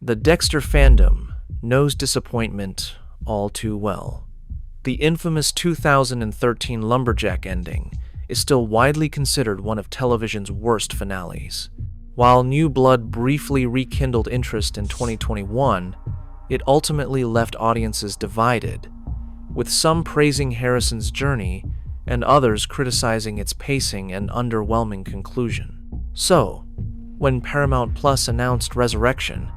The Dexter fandom knows disappointment all too well. The infamous 2013 Lumberjack ending is still widely considered one of television's worst finales. While New Blood briefly rekindled interest in 2021, it ultimately left audiences divided, with some praising Harrison's journey and others criticizing its pacing and underwhelming conclusion. So, when Paramount Plus announced Resurrection,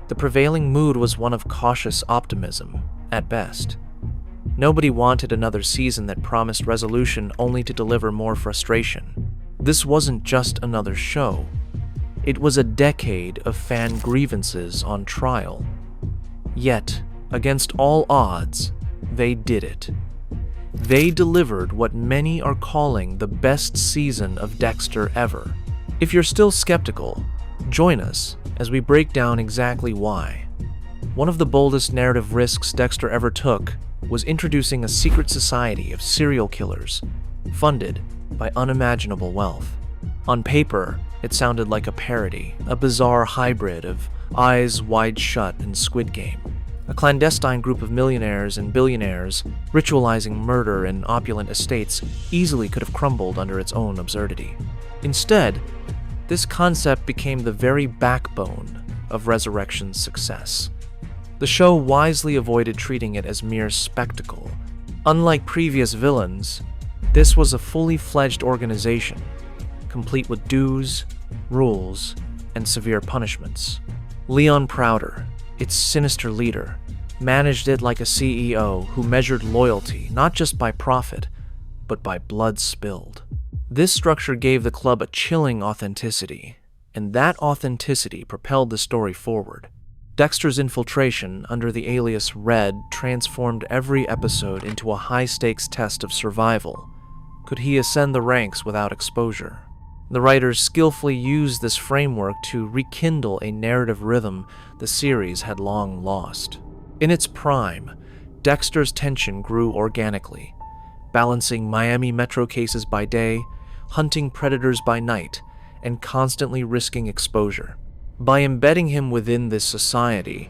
the prevailing mood was one of cautious optimism, at best. Nobody wanted another season that promised resolution only to deliver more frustration. This wasn't just another show. It was a decade of fan grievances on trial. Yet, against all odds, they did it. They delivered what many are calling the best season of Dexter ever. If you're still skeptical, join us as we break down exactly why. One of the boldest narrative risks Dexter ever took was introducing a secret society of serial killers, funded by unimaginable wealth. On paper, it sounded like a parody, a bizarre hybrid of Eyes Wide Shut and Squid Game. A clandestine group of millionaires and billionaires ritualizing murder in opulent estates easily could have crumbled under its own absurdity. Instead, this concept became the very backbone of Resurrection's success. The show wisely avoided treating it as mere spectacle. Unlike previous villains, this was a fully fledged organization, complete with dues, rules, and severe punishments. Leon Prouder, its sinister leader, managed it like a CEO who measured loyalty not just by profit, but by blood spilled. This structure gave the club a chilling authenticity, and that authenticity propelled the story forward. Dexter's infiltration under the alias Red transformed every episode into a high-stakes test of survival. Could he ascend the ranks without exposure? The writers skillfully used this framework to rekindle a narrative rhythm the series had long lost. In its prime, Dexter's tension grew organically, balancing Miami Metro cases by day, hunting predators by night, and constantly risking exposure. By embedding him within this society,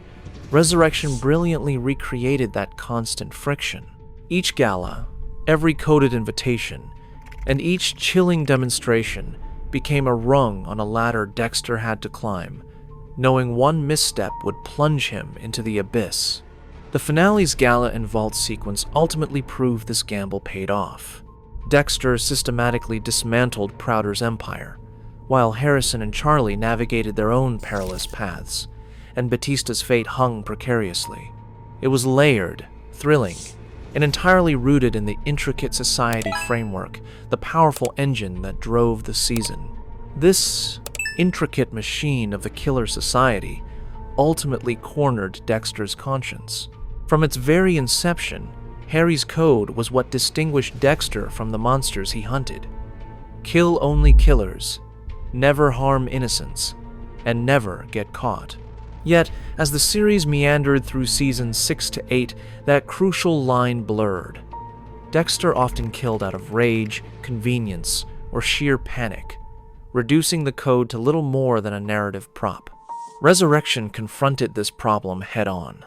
Resurrection brilliantly recreated that constant friction. Each gala, every coded invitation, and each chilling demonstration became a rung on a ladder Dexter had to climb, knowing one misstep would plunge him into the abyss. The finale's gala and vault sequence ultimately proved this gamble paid off. Dexter systematically dismantled Prouder's empire, while Harrison and Charlie navigated their own perilous paths, and Batista's fate hung precariously. It was layered, thrilling, and entirely rooted in the intricate society framework, the powerful engine that drove the season. This intricate machine of the killer society ultimately cornered Dexter's conscience. From its very inception, Harry's code was what distinguished Dexter from the monsters he hunted. Kill only killers, never harm innocents, and never get caught. Yet, as the series meandered through seasons 6 to 8, that crucial line blurred. Dexter often killed out of rage, convenience, or sheer panic, reducing the code to little more than a narrative prop. Resurrection confronted this problem head-on.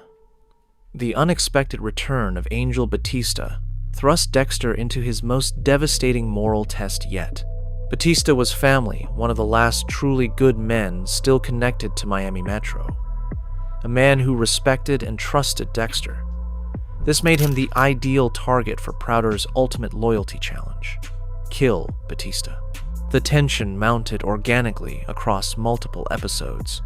The unexpected return of Angel Batista thrust Dexter into his most devastating moral test yet. Batista was family, one of the last truly good men still connected to Miami Metro. A man who respected and trusted Dexter. This made him the ideal target for Prouder's ultimate loyalty challenge: kill Batista. The tension mounted organically across multiple episodes,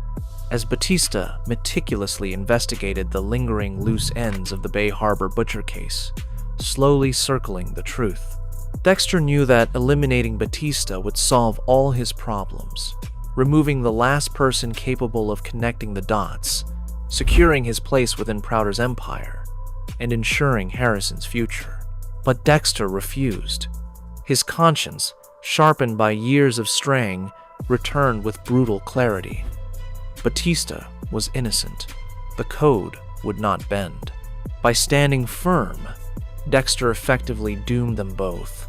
as Batista meticulously investigated the lingering loose ends of the Bay Harbor butcher case, slowly circling the truth. Dexter knew that eliminating Batista would solve all his problems, removing the last person capable of connecting the dots, securing his place within Prouder's empire, and ensuring Harrison's future. But Dexter refused. His conscience, sharpened by years of straying, returned with brutal clarity. Batista was innocent. The code would not bend. By standing firm, Dexter effectively doomed them both.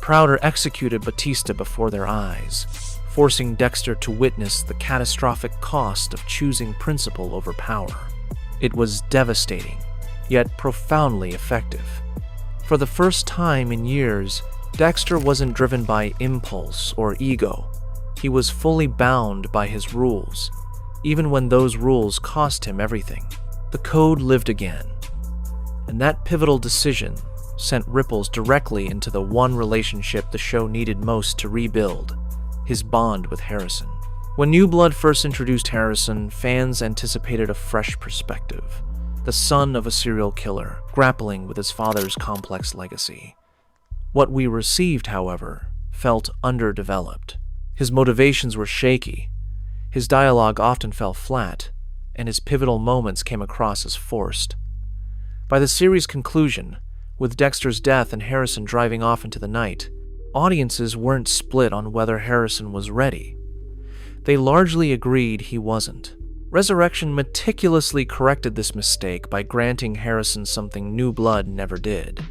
Prouder executed Batista before their eyes, forcing Dexter to witness the catastrophic cost of choosing principle over power. It was devastating, yet profoundly effective. For the first time in years, Dexter wasn't driven by impulse or ego. He was fully bound by his rules, even when those rules cost him everything. The code lived again, and that pivotal decision sent ripples directly into the one relationship the show needed most to rebuild: his bond with Harrison. When New Blood first introduced Harrison, fans anticipated a fresh perspective. The son of a serial killer, grappling with his father's complex legacy. What we received, however, felt underdeveloped. His motivations were shaky, his dialogue often fell flat, and his pivotal moments came across as forced. By the series' conclusion, with Dexter's death and Harrison driving off into the night, audiences weren't split on whether Harrison was ready. They largely agreed he wasn't. Resurrection meticulously corrected this mistake by granting Harrison something New Blood never did: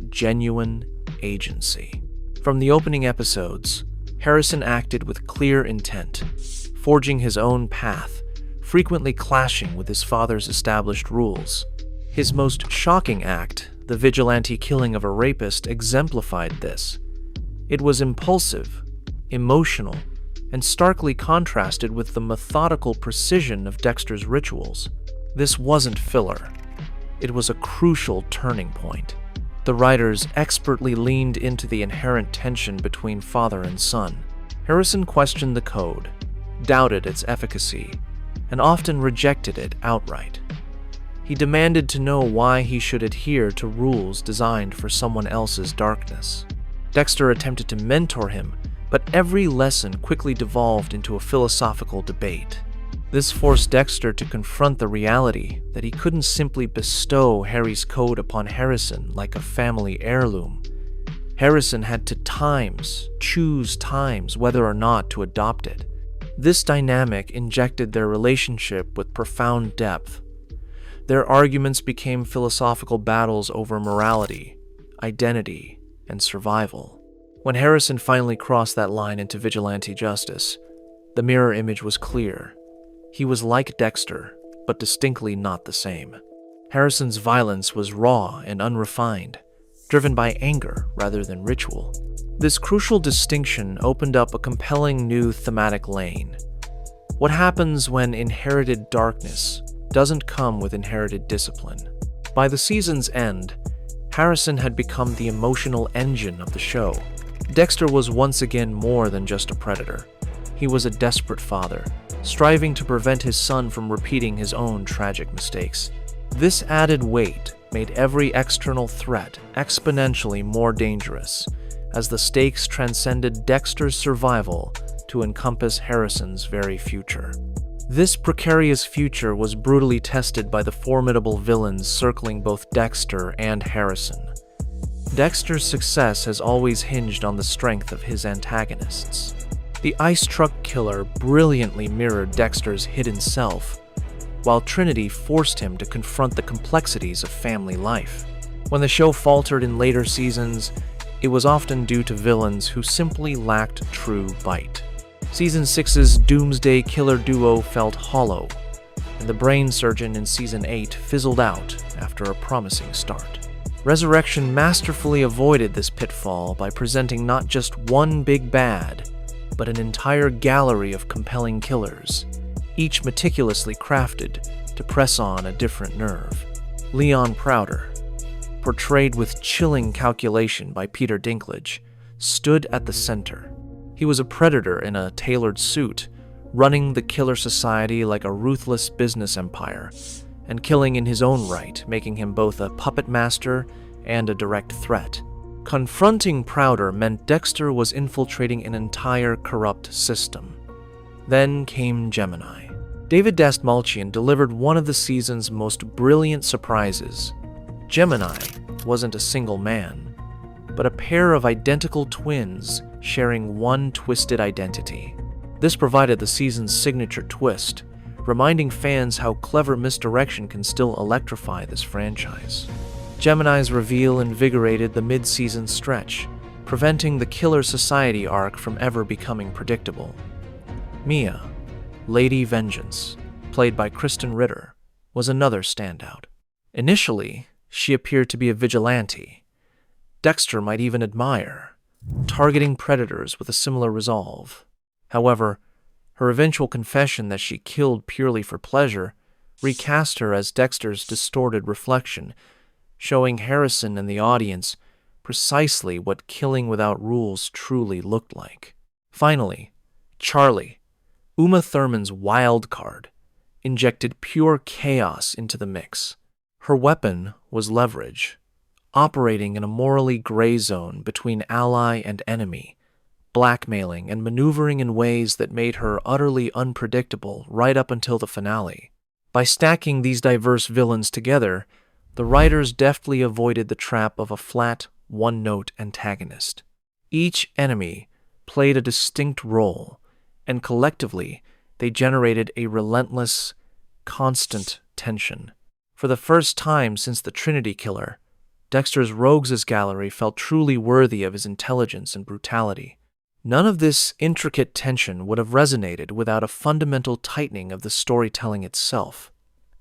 genuine agency. From the opening episodes, Harrison acted with clear intent, forging his own path, frequently clashing with his father's established rules. His most shocking act, the vigilante killing of a rapist, exemplified this. It was impulsive, emotional, and starkly contrasted with the methodical precision of Dexter's rituals. This wasn't filler. It was a crucial turning point. The writers expertly leaned into the inherent tension between father and son. Harrison questioned the code, doubted its efficacy, and often rejected it outright. He demanded to know why he should adhere to rules designed for someone else's darkness. Dexter attempted to mentor him, but every lesson quickly devolved into a philosophical debate. This forced Dexter to confront the reality that he couldn't simply bestow Harry's code upon Harrison like a family heirloom. Harrison had to choose times whether or not to adopt it. This dynamic injected their relationship with profound depth. Their arguments became philosophical battles over morality, identity, and survival. When Harrison finally crossed that line into vigilante justice, the mirror image was clear. He was like Dexter, but distinctly not the same. Harrison's violence was raw and unrefined, driven by anger rather than ritual. This crucial distinction opened up a compelling new thematic lane. What happens when inherited darkness doesn't come with inherited discipline? By the season's end, Harrison had become the emotional engine of the show. Dexter was once again more than just a predator. He was a desperate father, striving to prevent his son from repeating his own tragic mistakes. This added weight made every external threat exponentially more dangerous, as the stakes transcended Dexter's survival to encompass Harrison's very future. This precarious future was brutally tested by the formidable villains circling both Dexter and Harrison. Dexter's success has always hinged on the strength of his antagonists. The ice truck killer brilliantly mirrored Dexter's hidden self, while Trinity forced him to confront the complexities of family life. When the show faltered in later seasons, it was often due to villains who simply lacked true bite. Season 6's doomsday killer duo felt hollow, and the brain surgeon in Season 8 fizzled out after a promising start. Resurrection masterfully avoided this pitfall by presenting not just one big bad, but an entire gallery of compelling killers, each meticulously crafted to press on a different nerve. Leon Prouder, portrayed with chilling calculation by Peter Dinklage, stood at the center. He was a predator in a tailored suit, running the killer society like a ruthless business empire, and killing in his own right, making him both a puppet master and a direct threat. Confronting Prouder meant Dexter was infiltrating an entire corrupt system. Then came Gemini. David Dastmalchian delivered one of the season's most brilliant surprises. Gemini wasn't a single man, but a pair of identical twins sharing one twisted identity. This provided the season's signature twist, reminding fans how clever misdirection can still electrify this franchise. Gemini's reveal invigorated the mid-season stretch, preventing the Killer Society arc from ever becoming predictable. Mia, Lady Vengeance, played by Kristen Ritter, was another standout. Initially, she appeared to be a vigilante Dexter might even admire, targeting predators with a similar resolve. However, her eventual confession that she killed purely for pleasure recast her as Dexter's distorted reflection, showing Harrison and the audience precisely what killing without rules truly looked like. Finally, Charlie, Uma Thurman's wild card, injected pure chaos into the mix. Her weapon was leverage, operating in a morally gray zone between ally and enemy, blackmailing and maneuvering in ways that made her utterly unpredictable right up until the finale. By stacking these diverse villains together, the writers deftly avoided the trap of a flat, one-note antagonist. Each enemy played a distinct role, and collectively, they generated a relentless, constant tension. For the first time since the Trinity Killer, Dexter's rogues' gallery felt truly worthy of his intelligence and brutality. None of this intricate tension would have resonated without a fundamental tightening of the storytelling itself.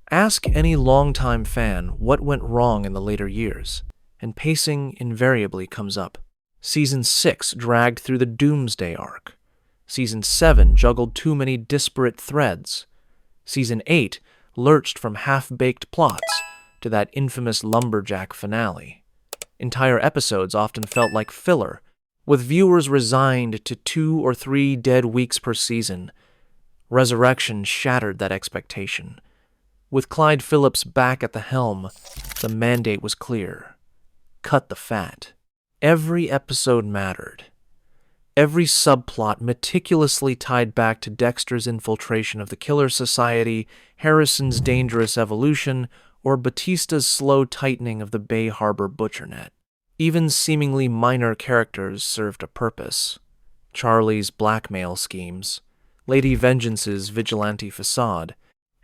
Ask any longtime fan what went wrong in the later years, and pacing invariably comes up. Season 6 dragged through the Doomsday arc. Season 7 juggled too many disparate threads. Season 8 lurched from half-baked plots to that infamous Lumberjack finale. Entire episodes often felt like filler, with viewers resigned to 2 or 3 dead weeks per season. Resurrection shattered that expectation. With Clyde Phillips back at the helm, the mandate was clear. Cut the fat. Every episode mattered. Every subplot meticulously tied back to Dexter's infiltration of the Killer Society, Harrison's dangerous evolution, or Batista's slow tightening of the Bay Harbor butcher net. Even seemingly minor characters served a purpose. Charlie's blackmail schemes, Lady Vengeance's vigilante facade,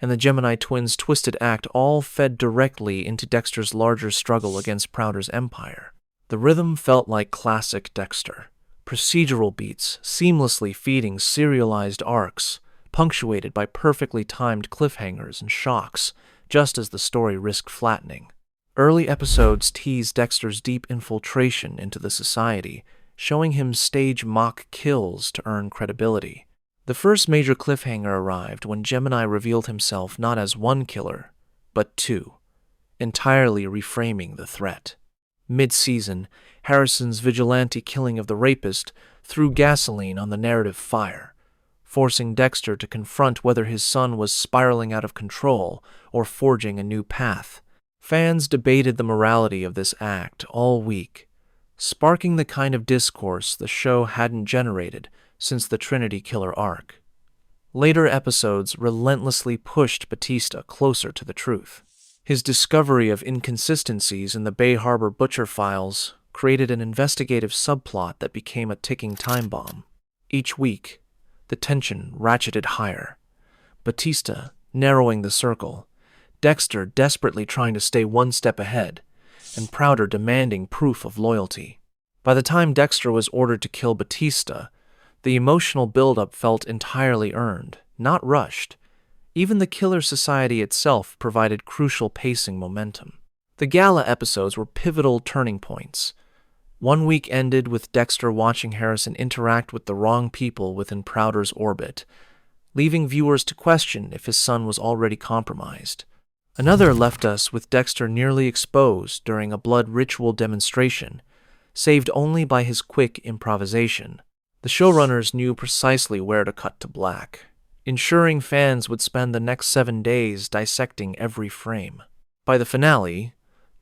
and the Gemini twins' twisted act all fed directly into Dexter's larger struggle against Prouder's empire. The rhythm felt like classic Dexter. Procedural beats seamlessly feeding serialized arcs, punctuated by perfectly timed cliffhangers and shocks, just as the story risked flattening. Early episodes teased Dexter's deep infiltration into the society, showing him stage mock kills to earn credibility. The first major cliffhanger arrived when Gemini revealed himself not as one killer, but 2, entirely reframing the threat. Mid-season, Harrison's vigilante killing of the rapist threw gasoline on the narrative fire, forcing Dexter to confront whether his son was spiraling out of control or forging a new path. Fans debated the morality of this act all week, sparking the kind of discourse the show hadn't generated since the Trinity Killer arc. Later episodes relentlessly pushed Batista closer to the truth. His discovery of inconsistencies in the Bay Harbor Butcher files created an investigative subplot that became a ticking time bomb. Each week, the tension ratcheted higher. Batista narrowing the circle, Dexter desperately trying to stay one step ahead, and Prouder demanding proof of loyalty. By the time Dexter was ordered to kill Batista, the emotional buildup felt entirely earned, not rushed. Even the Killer Society itself provided crucial pacing momentum. The gala episodes were pivotal turning points. One week ended with Dexter watching Harrison interact with the wrong people within Prouder's orbit, leaving viewers to question if his son was already compromised. Another left us with Dexter nearly exposed during a blood ritual demonstration, saved only by his quick improvisation. The showrunners knew precisely where to cut to black, ensuring fans would spend the next 7 days dissecting every frame. By the finale,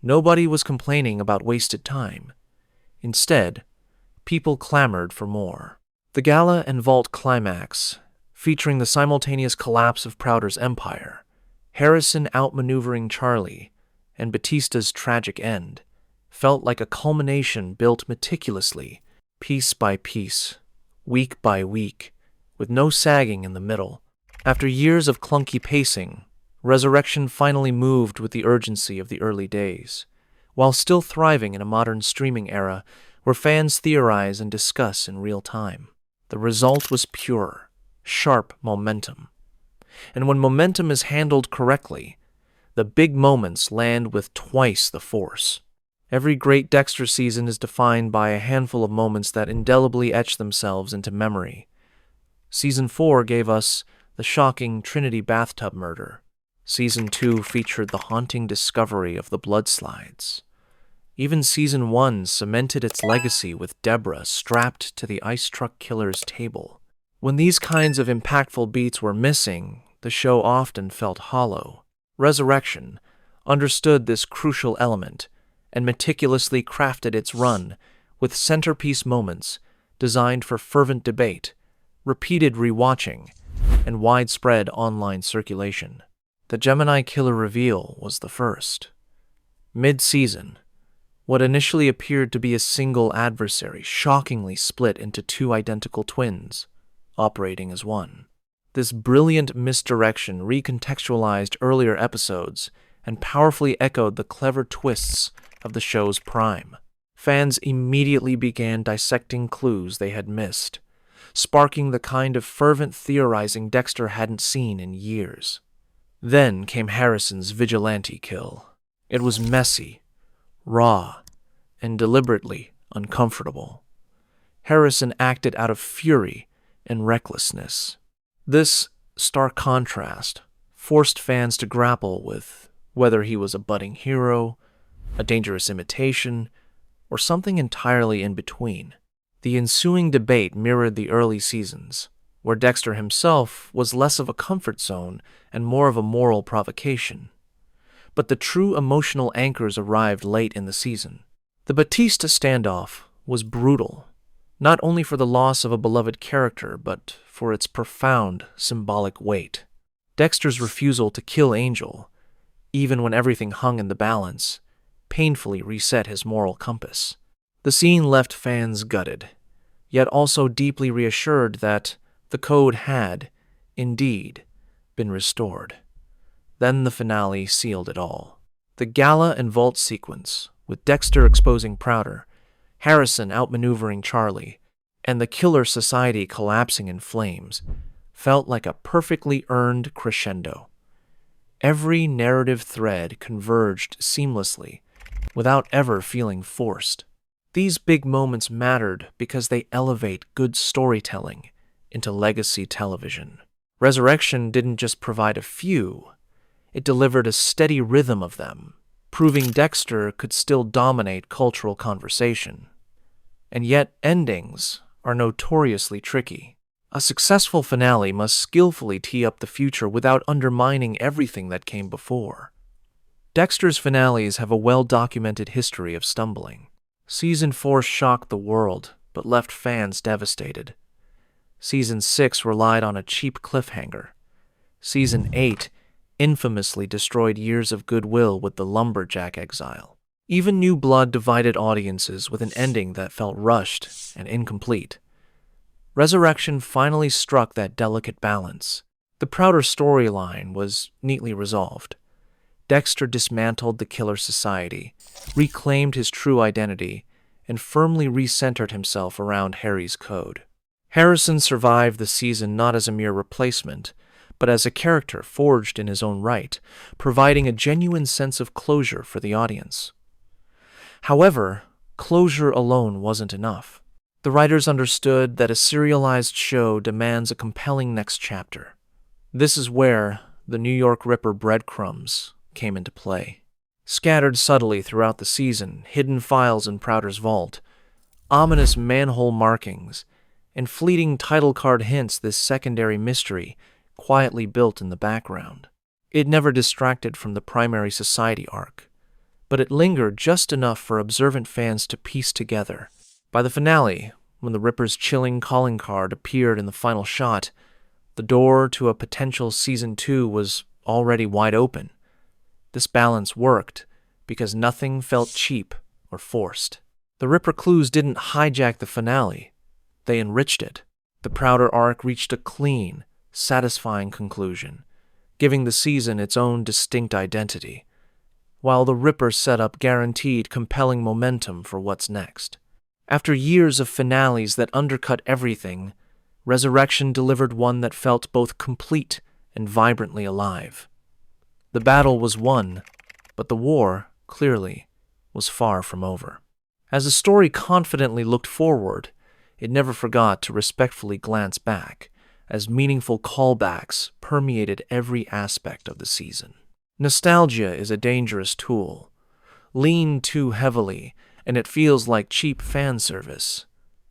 nobody was complaining about wasted time. Instead, people clamored for more. The gala and vault climax, featuring the simultaneous collapse of Prouder's empire, Harrison outmaneuvering Charlie, and Batista's tragic end, felt like a culmination built meticulously, piece by piece, week by week, with no sagging in the middle. After years of clunky pacing, Resurrection finally moved with the urgency of the early days. While still thriving in a modern streaming era, where fans theorize and discuss in real time. The result was pure, sharp momentum. And when momentum is handled correctly, the big moments land with twice the force. Every great Dexter season is defined by a handful of moments that indelibly etch themselves into memory. Season 4 gave us the shocking Trinity bathtub murder. Season 2 featured the haunting discovery of the blood-slides. Even Season 1 cemented its legacy with Deborah strapped to the ice truck killer's table. When these kinds of impactful beats were missing, the show often felt hollow. Resurrection understood this crucial element and meticulously crafted its run with centerpiece moments designed for fervent debate, repeated rewatching, and widespread online circulation. The Gemini killer reveal was the first. Mid-season, what initially appeared to be a single adversary shockingly split into two identical twins, operating as one. This brilliant misdirection recontextualized earlier episodes and powerfully echoed the clever twists of the show's prime. Fans immediately began dissecting clues they had missed, sparking the kind of fervent theorizing Dexter hadn't seen in years. Then came Harrison's vigilante kill. It was messy, raw, and deliberately uncomfortable. Harrison acted out of fury and recklessness. This stark contrast forced fans to grapple with whether he was a budding hero, a dangerous imitation, or something entirely in between. The ensuing debate mirrored the early seasons, where Dexter himself was less of a comfort zone and more of a moral provocation. But the true emotional anchors arrived late in the season. The Batista standoff was brutal, not only for the loss of a beloved character, but for its profound symbolic weight. Dexter's refusal to kill Angel, even when everything hung in the balance, painfully reset his moral compass. The scene left fans gutted, yet also deeply reassured that the code had, indeed, been restored. Then the finale sealed it all. The gala and vault sequence, with Dexter exposing Prouder, Harrison outmaneuvering Charlie, and the killer society collapsing in flames, felt like a perfectly earned crescendo. Every narrative thread converged seamlessly, without ever feeling forced. These big moments mattered because they elevate good storytelling into legacy television. Resurrection didn't just provide a few, it delivered a steady rhythm of them, proving Dexter could still dominate cultural conversation. And yet endings are notoriously tricky. A successful finale must skillfully tee up the future without undermining everything that came before. Dexter's finales have a well-documented history of stumbling. Season 4 shocked the world, but left fans devastated. Season 6 relied on a cheap cliffhanger. Season 8 infamously destroyed years of goodwill with the Lumberjack exile. Even New Blood divided audiences with an ending that felt rushed and incomplete. Resurrection finally struck that delicate balance. The Prouder storyline was neatly resolved. Dexter dismantled the killer society, reclaimed his true identity, and firmly recentered himself around Harry's code. Harrison survived the season not as a mere replacement, but as a character forged in his own right, providing a genuine sense of closure for the audience. However, closure alone wasn't enough. The writers understood that a serialized show demands a compelling next chapter. This is where the New York Ripper breadcrumbs came into play. Scattered subtly throughout the season, hidden files in Prouder's vault, ominous manhole markings, and fleeting title card hints this secondary mystery quietly built in the background. It never distracted from the primary society arc, but it lingered just enough for observant fans to piece together. By the finale, when the Ripper's chilling calling card appeared in the final shot, the door to a potential Season 2 was already wide open. This balance worked because nothing felt cheap or forced. The Ripper clues didn't hijack the finale. They enriched it. The Prouder arc reached a clean, satisfying conclusion, giving the season its own distinct identity, while the Ripper setup guaranteed compelling momentum for what's next. After years of finales that undercut everything, Resurrection delivered one that felt both complete and vibrantly alive. The battle was won, but the war, clearly, was far from over. As the story confidently looked forward, it never forgot to respectfully glance back, as meaningful callbacks permeated every aspect of the season. Nostalgia is a dangerous tool. Lean too heavily, and it feels like cheap fan service.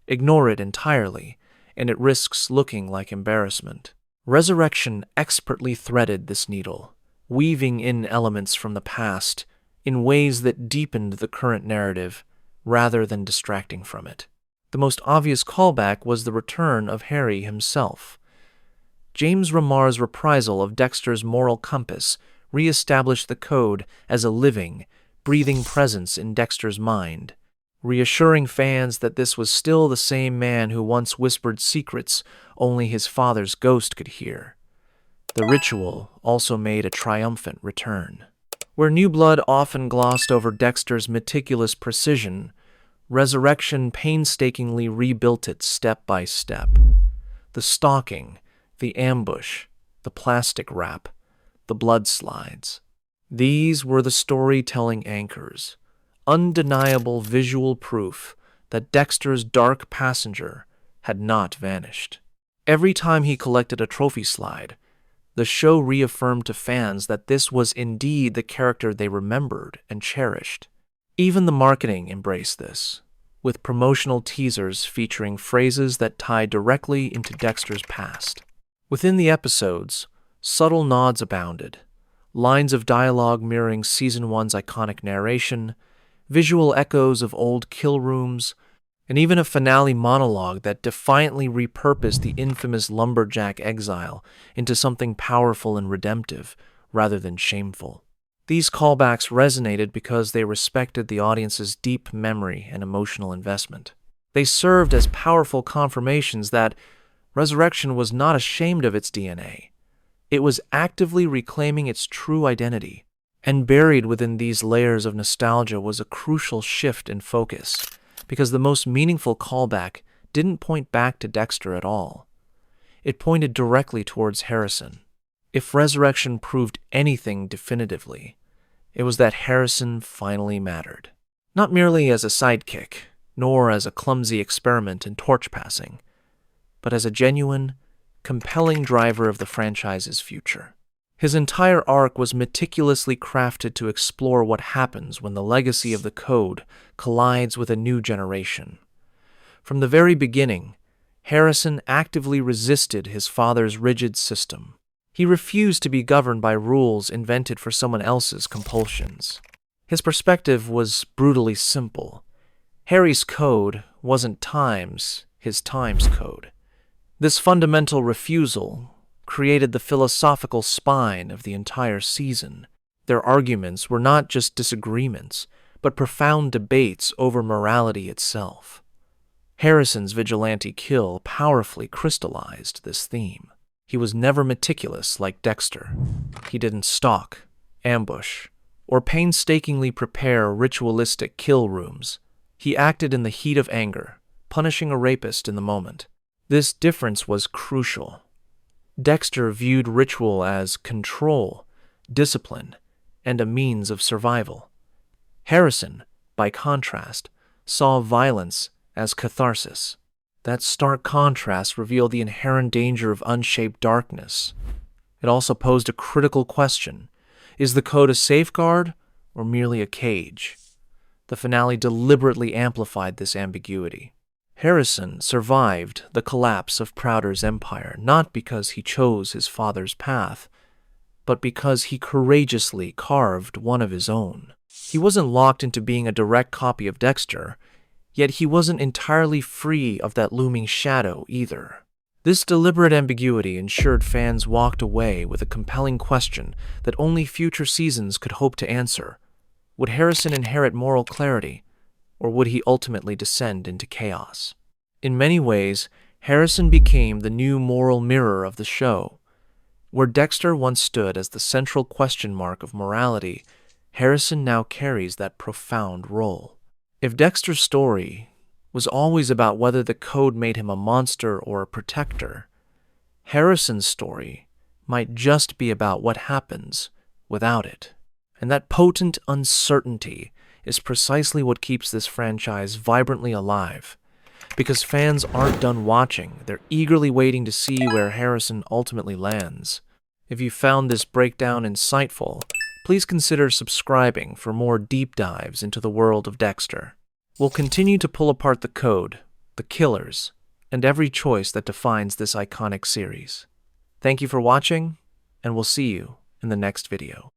Ignore it entirely, and it risks looking like embarrassment. Resurrection expertly threaded this needle, weaving in elements from the past in ways that deepened the current narrative rather than distracting from it. The most obvious callback was the return of Harry himself. James Remar's reprisal of Dexter's moral compass re-established the code as a living, breathing presence in Dexter's mind, reassuring fans that this was still the same man who once whispered secrets only his father's ghost could hear. The ritual also made a triumphant return. Where New Blood often glossed over Dexter's meticulous precision, Resurrection painstakingly rebuilt it step by step. The stalking, the ambush, the plastic wrap, the blood slides. These were the storytelling anchors, undeniable visual proof that Dexter's dark passenger had not vanished. Every time he collected a trophy slide, the show reaffirmed to fans that this was indeed the character they remembered and cherished. Even the marketing embraced this, with promotional teasers featuring phrases that tied directly into Dexter's past. Within the episodes, subtle nods abounded, lines of dialogue mirroring Season 1's iconic narration, visual echoes of old kill rooms, and even a finale monologue that defiantly repurposed the infamous Lumberjack exile into something powerful and redemptive, rather than shameful. These callbacks resonated because they respected the audience's deep memory and emotional investment. They served as powerful confirmations that Resurrection was not ashamed of its DNA. It was actively reclaiming its true identity, and buried within these layers of nostalgia was a crucial shift in focus, because the most meaningful callback didn't point back to Dexter at all. It pointed directly towards Harrison. If Resurrection proved anything definitively, it was that Harrison finally mattered. Not merely as a sidekick, nor as a clumsy experiment in torch passing, but as a genuine, compelling driver of the franchise's future. His entire arc was meticulously crafted to explore what happens when the legacy of the code collides with a new generation. From the very beginning, Harrison actively resisted his father's rigid system. He refused to be governed by rules invented for someone else's compulsions. His perspective was brutally simple. Harry's code wasn't his time's code. This fundamental refusal created the philosophical spine of the entire season. Their arguments were not just disagreements, but profound debates over morality itself. Harrison's vigilante kill powerfully crystallized this theme. He was never meticulous like Dexter. He didn't stalk, ambush, or painstakingly prepare ritualistic kill rooms. He acted in the heat of anger, punishing a rapist in the moment. This difference was crucial. Dexter viewed ritual as control, discipline, and a means of survival. Harrison, by contrast, saw violence as catharsis. That stark contrast revealed the inherent danger of unshaped darkness. It also posed a critical question. Is the code a safeguard or merely a cage? The finale deliberately amplified this ambiguity. Harrison survived the collapse of Prouder's empire not because he chose his father's path, but because he courageously carved one of his own. He wasn't locked into being a direct copy of Dexter, yet he wasn't entirely free of that looming shadow either. This deliberate ambiguity ensured fans walked away with a compelling question that only future seasons could hope to answer. Would Harrison inherit moral clarity, or would he ultimately descend into chaos? In many ways, Harrison became the new moral mirror of the show. Where Dexter once stood as the central question mark of morality, Harrison now carries that profound role. If Dexter's story was always about whether the code made him a monster or a protector. Harrison's story might just be about what happens without it. And that potent uncertainty is precisely what keeps this franchise vibrantly alive. Because fans aren't done watching, they're eagerly waiting to see where Harrison ultimately lands. If you found this breakdown insightful, please consider subscribing for more deep dives into the world of Dexter. We'll continue to pull apart the code, the killers, and every choice that defines this iconic series. Thank you for watching, and we'll see you in the next video.